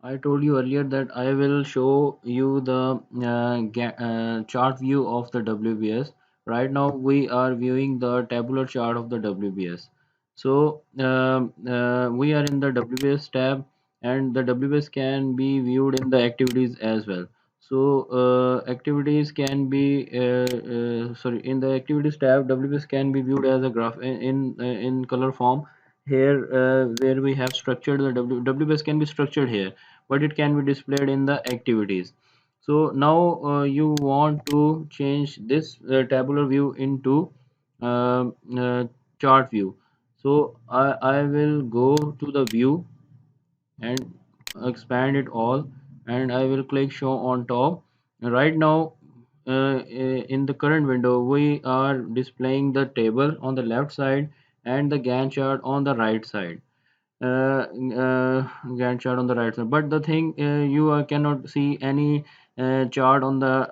I told you earlier that I will show you the chart view of the WBS. Right now we are viewing the tabular chart of the WBS. So we are in the WBS tab, and the WBS can be viewed in the activities as well. So activities can be sorry, in the activities tab, WBS can be viewed as a graph in color form. Here where we have structured the WBS can be structured here, but it can be displayed in the activities. So now you want to change this tabular view into uh, uh, chart view. So I will go to the view and expand it all, and I will click show on top. Right now in the current window we are displaying the table on the left side and the Gantt chart on the right side. Gantt chart on the right side, but the thing you cannot see any chart on the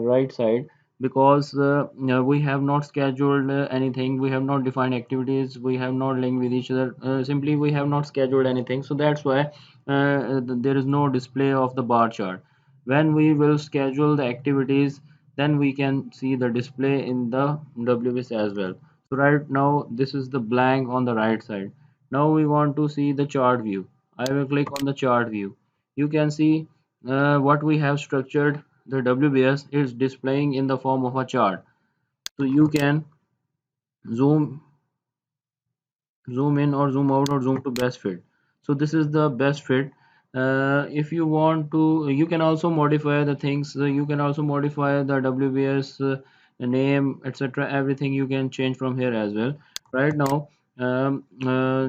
right side, because we have not scheduled anything, we have not defined activities, we have not linked with each other, simply we have not scheduled anything, so that's why there is no display of the bar chart. When we will schedule the activities, then we can see the display in the WBS as well. So right now this is the blank on the right side. Now we want to see the chart view. I will click on the chart view. You can see what we have structured. The WBS is displaying in the form of a chart. So you can zoom zoom in or zoom out or zoom to best fit. So this is the best fit. If you want to, you can also modify the things. You can also modify the WBS name, etc. Everything you can change from here as well. Right now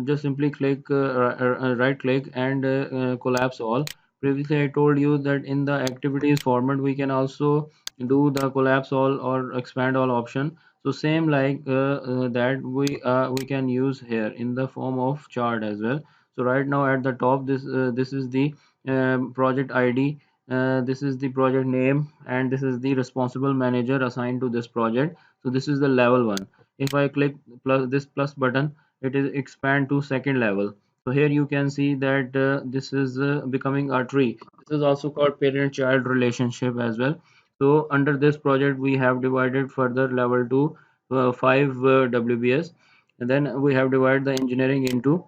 just simply click right click and collapse all. Previously I told you that in the activities format we can also do the collapse all or expand all option. So same like that we can use here in the form of chart as well. So right now at the top, this is the project ID, this is the project name, and this is the responsible manager assigned to this project. So this is the level one. If I click plus button, it is expand to second level. So here you can see that this is becoming a tree. This is also called parent child relationship as well. So under this project we have divided further level to 5 WBS, and then we have divided the engineering into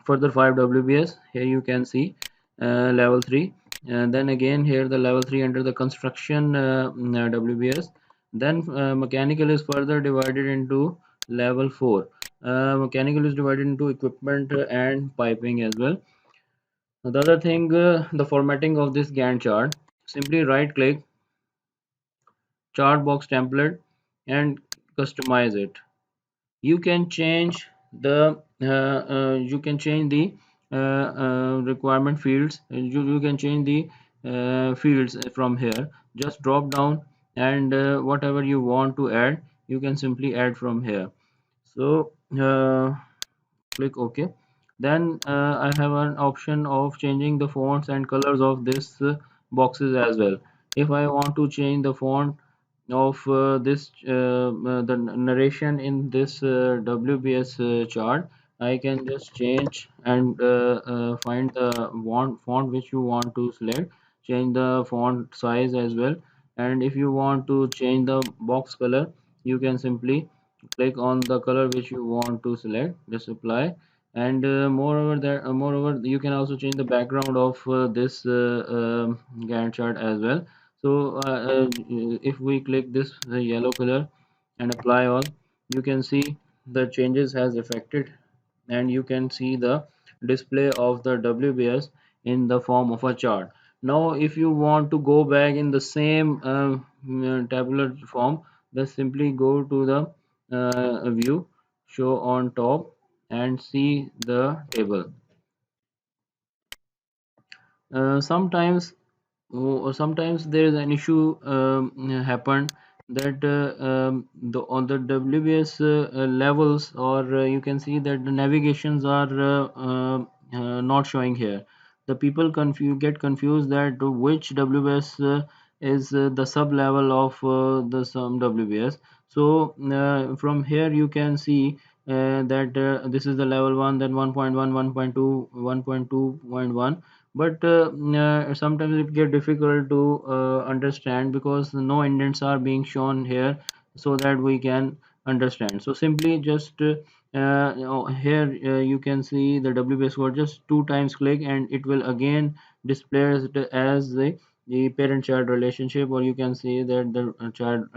further 5 WBS. Here you can see level 3, and then again here the level 3 under the construction WBS. Then mechanical is further divided into level 4. Mechanical is divided into equipment and piping as well. The other thing, the formatting of this Gantt chart, simply right click chart box template and customize it. You can change the requirement fields. You can change the fields from here. Just drop down, and whatever you want to add, you can simply add from here. So click OK. Then I have an option of changing the fonts and colors of this boxes as well. If I want to change the font of this the narration in this WBS chart, I can just change and find the font which you want to select, change the font size as well. And if you want to change the box color, you can simply click on the color which you want to select, just apply. And moreover you can also change the background of this Gantt chart as well. So if we click this yellow color and apply all, you can see the changes has affected, and you can see the display of the WBS in the form of a chart. Now if you want to go back in the same tabular form, just simply go to the view, show on top, and see the table. Sometimes sometimes there is an issue happened that the on the WBS levels, or you can see that the navigations are not showing here. The people get confused that which WBS is the sub level of the some WBS. So from here you can see that this is the level 1, then 1.1, 1.2, 1.2.1. But sometimes it get difficult to understand because no indents are being shown here so that we can understand. So simply just here you can see the WBS code, just two times click and it will again display as the parent-child relationship, or you can see that the child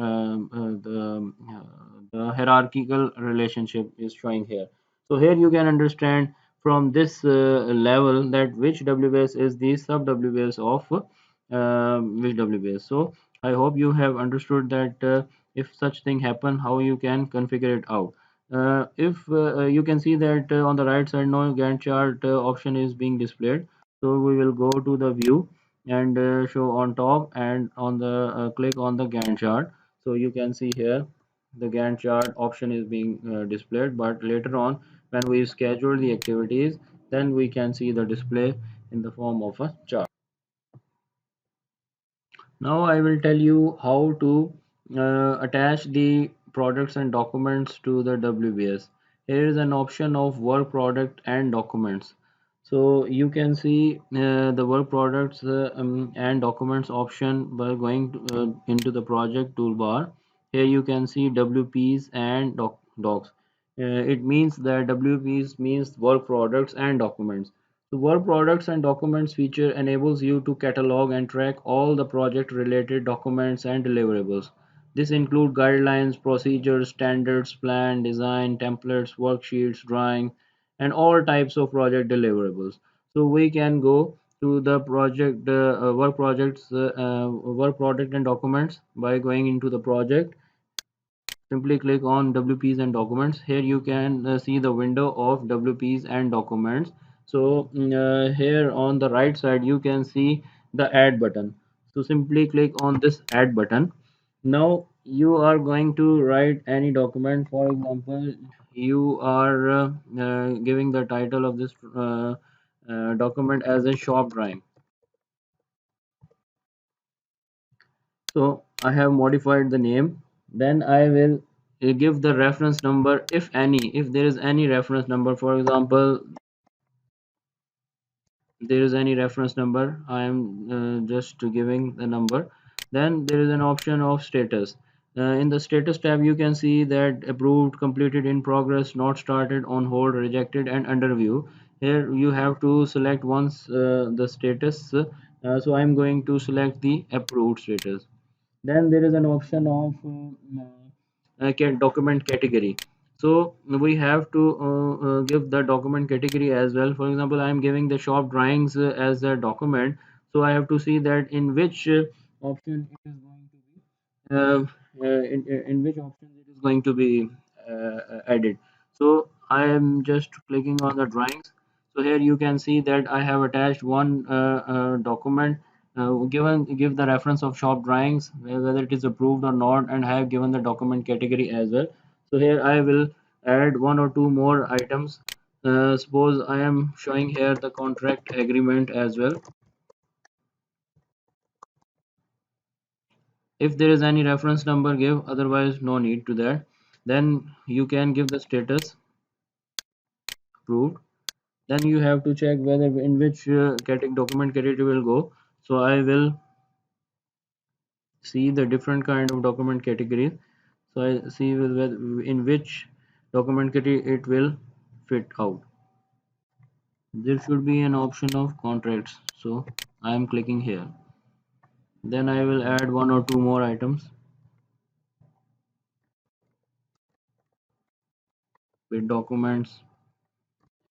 the hierarchical relationship is showing here. So here you can understand from this level that which WBS is the sub WBS of which WBS. So I hope you have understood that if such thing happen, how you can configure it out. If you can see that on the right side, no Gantt chart option is being displayed. So we will go to the view and show on top and on the click on the Gantt chart. So you can see here the Gantt chart option is being displayed, but later on when we schedule the activities, then we can see the display in the form of a chart. Now I will tell you how to attach the products and documents to the WBS. Here is an option of work product and documents. So you can see the work products and documents option by going into the project toolbar. Here you can see WPs and docs. It means that WPs means work products and documents. The Work Products and Documents feature enables you to catalog and track all the project-related documents and deliverables. This include guidelines, procedures, standards, plan, design, templates, worksheets, drawing, and all types of project deliverables. So we can go to the project work product and documents by going into the project. Simply click on WPs and documents. Here you can see the window of WPs and documents. So here on the right side you can see the add button. So simply click on this add button. Now you are going to write any document. For example, you are giving the title of this document as a shop drawing. So I have modified the name. Then I will give the reference number, if any, if there is any reference number. For example, there is any reference number, I am just giving the number. Then there is an option of status. In the status tab you can see that approved, completed, in progress, not started, on hold, rejected, and under review. Here you have to select once the status. So I am going to select the approved status. Then there is an option of document category. So we have to give the document category as well. For example, I am giving the shop drawings as a document, so I have to see that in which option it is going to be in which option it is going to be added. So I am just clicking on the drawings. So here you can see that I have attached one document, give the reference of shop drawings, whether it is approved or not, and I have given the document category as well. So here I will add one or two more items. Suppose I am showing here the contract agreement as well. If there is any reference number, give, otherwise no need to that. Then you can give the status approved. Then you have to check whether in which document category will go. So I will see the different kind of document categories. So I see in which document category it will fit out. There should be an option of contracts, so I am clicking here. Then I will add one or two more items with documents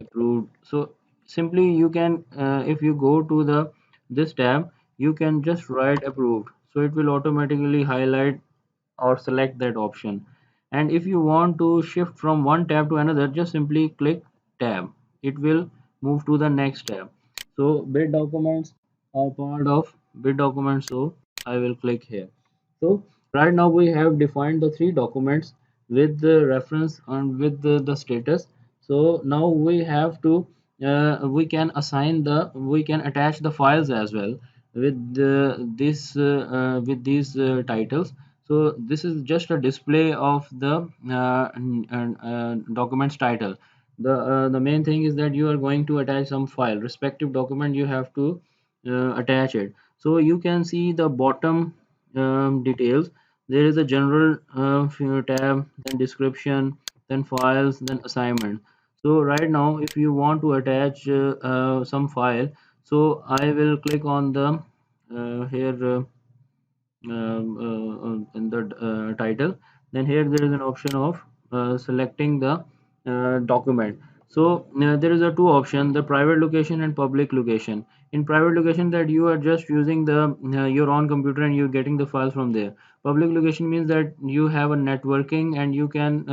approved. So simply you can if you go to the this tab, you can just write approved, so it will automatically highlight or select that option. And if you want to shift from one tab to another, just simply click tab. It will move to the next tab. So bid documents are part of bid documents, so I will click here. So right now we have defined the three documents with the reference and with the status. So now we have to we can assign the we can attach the files as well with this with these titles. So this is just a display of the document's title. The main thing is that you are going to attach some file, respective document you have to attach it. So you can see the bottom details. There is a general tab, then description, then files, then assignment. So right now, if you want to attach some file, so I will click on the here in the title. Then here there is an option of selecting the document. So there is a two option, the private location and public location. In private location, that you are just using the your own computer and you're getting the files from there. Public location means that you have a networking and you can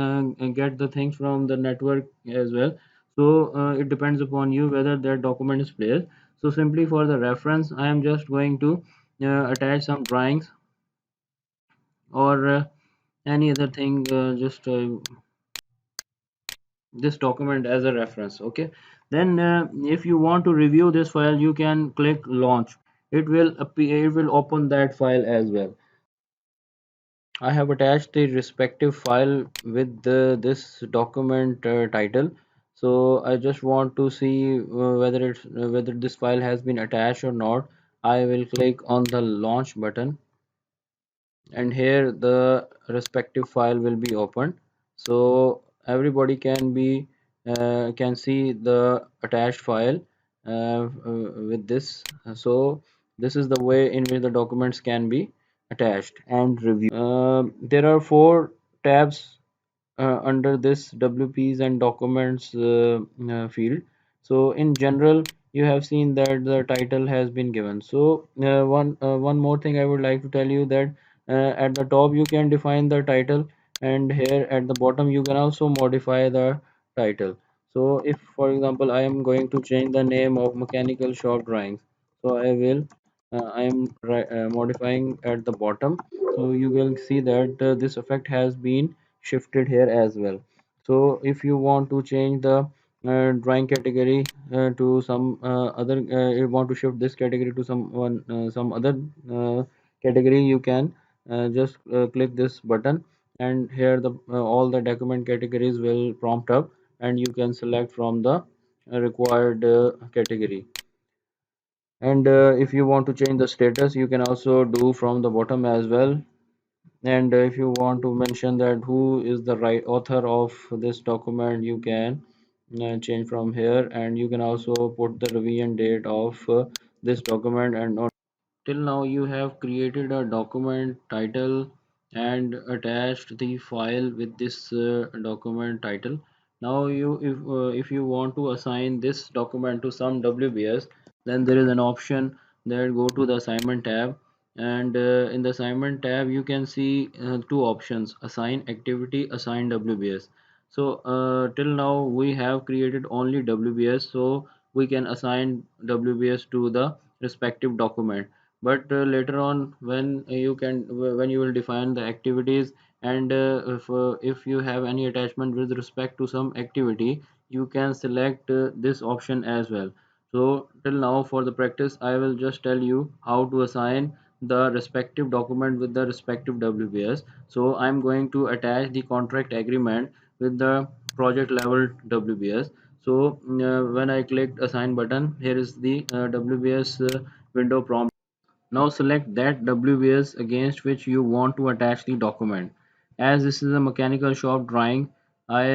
get the things from the network as well. So it depends upon you whether that document is placed. So simply for the reference, I am just going to attach some drawings or any other thing, just this document as a reference. Okay, then if you want to review this file, you can click launch. It will appear, it will open that file as well. I have attached the respective file with this document title. So I just want to see whether this file has been attached or not. I will click on the launch button, and here the respective file will be opened. So everybody can see the attached file with this. So this is the way in which the documents can be attached and reviewed. There are four tabs under this WPs and documents field. So in general, you have seen that the title has been given. So one more thing I would like to tell you, that at the top you can define the title, and here at the bottom you can also modify the title. So if for example I am going to change the name of mechanical shop drawings, so I am modifying at the bottom. So you will see that this effect has been shifted here as well. So if you want to change the drawing category to some other, you want to shift this category to some other category, you can just click this button, and here the all the document categories will prompt up, and you can select from the required category. And if you want to change the status, you can also do from the bottom as well. And if you want to mention that who is the right author of this document, you can change from here, and you can also put the revision date of this document. And till now you have created a document title and attached the file with this document title. Now if you want to assign this document to some WBS, then there is an option that go to the assignment tab, and in the assignment tab you can see two options: assign activity, assign WBS. So till now we have created only WBS, so we can assign WBS to the respective document. But later on, when you will define the activities, and if you have any attachment with respect to some activity, you can select this option as well. So till now for the practice, I will just tell you how to assign the respective document with the respective WBS. So I'm going to attach the contract agreement with the project level WBS. So when I click assign button, here is the WBS window prompt. Now select that WBS against which you want to attach the document. As this is a mechanical shop drawing, I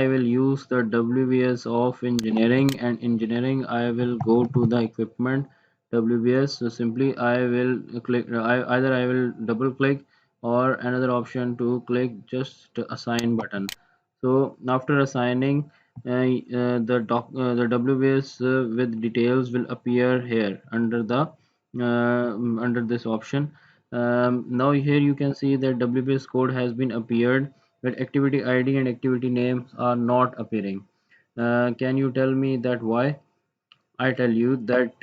will use the WBS of engineering, and engineering I will go to the equipment WBS. So simply I will click, either I will double click, or another option to click just assign button. So after assigning, the WBS with details will appear here under this option. Now here you can see that WBS code has been appeared, but activity ID and activity names are not appearing. Can you tell me that why? I tell you that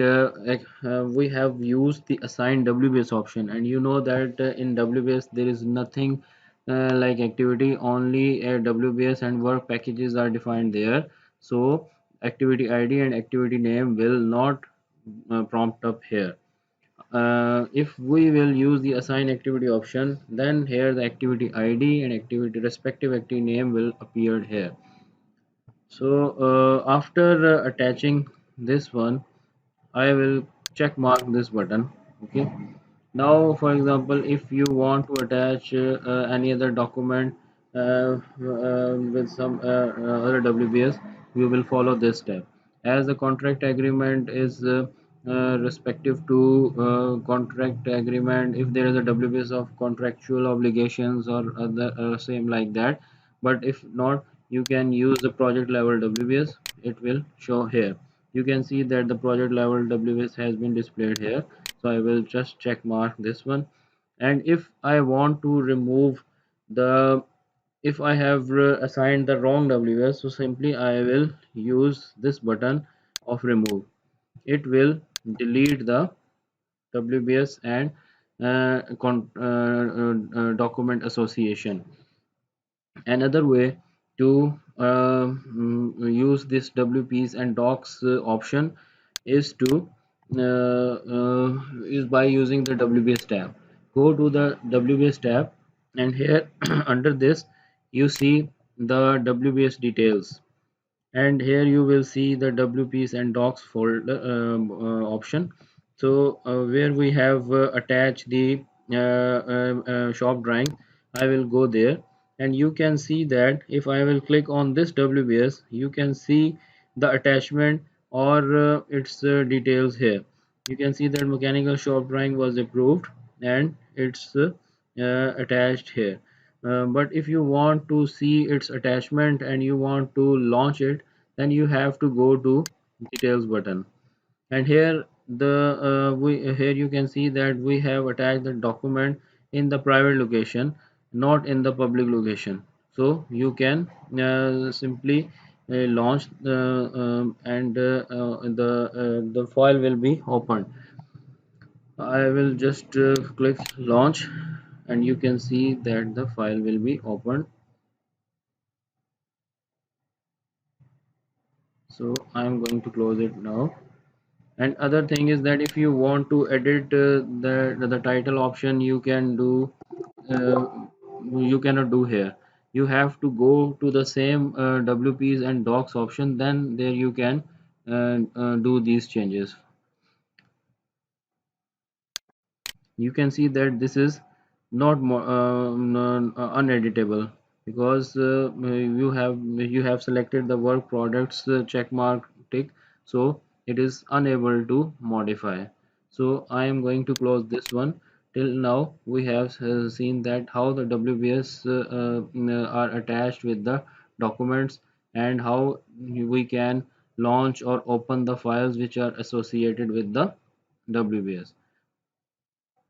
we have used the assign WBS option, and you know that in WBS there is nothing like activity, only WBS and work packages are defined there. So activity ID and activity name will not prompt up here. If we will use the assign activity option, then here the activity ID and activity respective activity name will appear here. So after attaching this one, I will check mark this button. Okay. Now, for example, if you want to attach any other document with some other WBS, you will follow this step. As the contract agreement is respective to contract agreement, if there is a WBS of contractual obligations or other same like that, but if not, you can use the project level WBS. It will show here. You can see that the project level WBS has been displayed here, so I will just check mark this one. And if I want to remove the, if I have assigned the wrong WS, so simply I will use this button of remove. It will delete the WBS and document association. Another way to use this WPs and docs option is to is by using the WBS tab. Go to the WBS tab, and here under this you see the WBS details, and here you will see the WPs and docs folder option. So where we have attached the shop drawing, I will go there, and you can see that if I will click on this WBS, you can see the attachment or its details here. You can see that mechanical shop drawing was approved and it's attached here. But if you want to see its attachment and you want to launch it, then you have to go to details button, and here the we here you can see that we have attached the document in the private location, not in the public location. So you can simply launch and the file will be opened. I will just click launch, and you can see that the file will be opened. So I'm going to close it now. And other thing is that if you want to edit the title option, you can do uh, you cannot do here. You have to go to the same WPs and docs option, then there you can do these changes. You can see that this is not uneditable, because you have selected the work products check mark tick, so it is unable to modify. So I am going to close this one. Till now we have seen that how the WBS are attached with the documents, and how we can launch or open the files which are associated with the WBS.